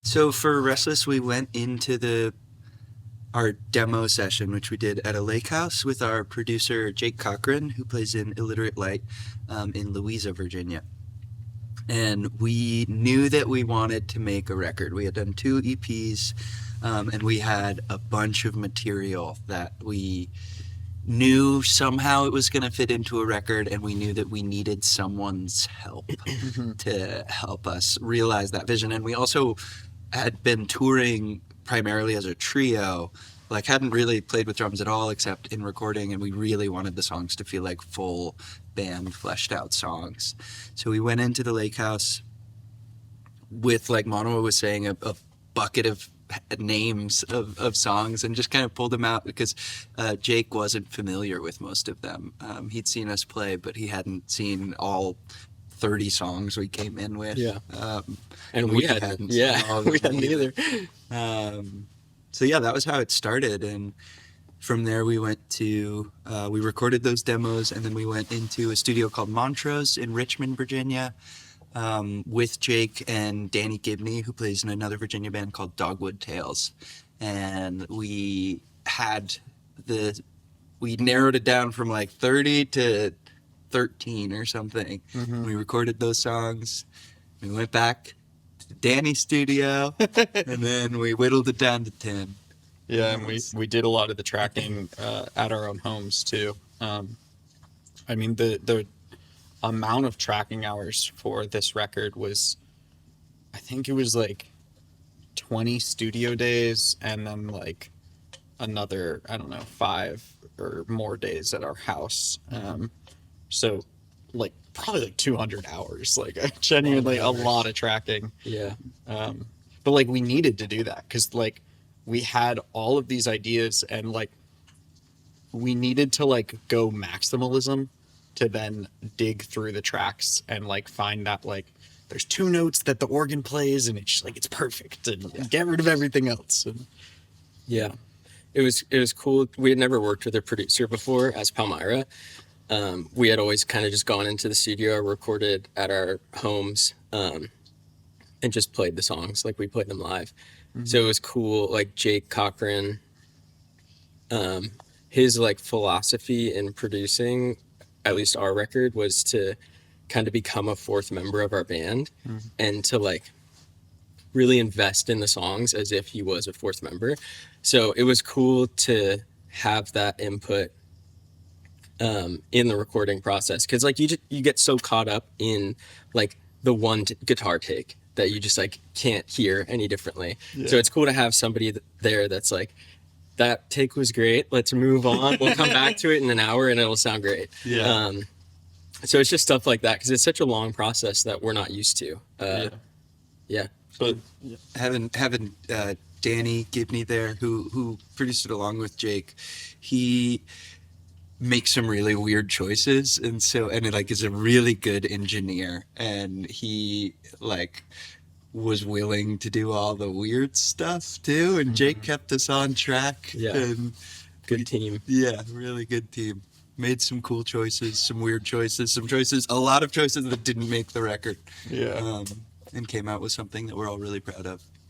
So for Restless, we went into our demo session, which we did at a lake house with our producer Jake Cochran, who plays in Illiterate Light in Louisa, Virginia. And we knew that we wanted to make a record. We had done 2 EPs, and we had a bunch of material that we knew somehow it was going to fit into a record, and we knew that we needed someone's help to help us realize that vision. And we also had been touring primarily as a trio, like hadn't really played with drums at all except in recording, and we really wanted the songs to feel like full band fleshed out songs. So we went into the lake house with, like Mono was saying, a bucket of names of songs, and just kind of pulled them out because Jake wasn't familiar with most of them. He'd seen us play, but he hadn't seen all 30 songs we came in with. Yeah. And we hadn't. Yeah, we hadn't either. So yeah, that was how it started. And from there we went to, we recorded those demos, and then we went into a studio called Montrose in Richmond, Virginia, with Jake and Danny Gibney, who plays in another Virginia band called Dogwood Tales. And we narrowed it down from like 30 to 13 or something. We recorded those songs. We went back to Danny's studio, and then we whittled it down to 10. Yeah, and we did a lot of the tracking at our own homes too. I mean, the amount of tracking hours for this record was, I think it was like 20 studio days, and then like another, I don't know, 5 or more days at our house. So like probably like 200 hours, like genuinely a lot of tracking. Yeah. But like we needed to do that because like we had all of these ideas, and like we needed to like go maximalism to then dig through the tracks and like find out like there's 2 notes that the organ plays, and it's just like it's perfect, and get rid of everything else. And yeah, it was cool. We had never worked with a producer before as Palmyra. We had always kind of just gone into the studio, recorded at our homes, and just played the songs like we played them live. So it was cool. Like Jake Cochran, his like philosophy in producing, at least our record, was to kind of become a 4th member of our band and to like really invest in the songs as if he was a 4th member. So it was cool to have that input in the recording process, because like you get so caught up in like the one guitar take that you just like can't hear any differently. So it's cool to have somebody there that's like, that take was great, let's move on, we'll come back to it in an hour and it'll sound great. So it's just stuff like that, because it's such a long process that we're not used to. But having Danny Gibney there, who produced it along with Jake, he makes some really weird choices, and it like is a really good engineer, and he like was willing to do all the weird stuff too, and Jake kept us on track. And good team. Yeah, really good team. Made some cool choices, some weird choices, a lot of choices that didn't make the record. And came out with something that we're all really proud of.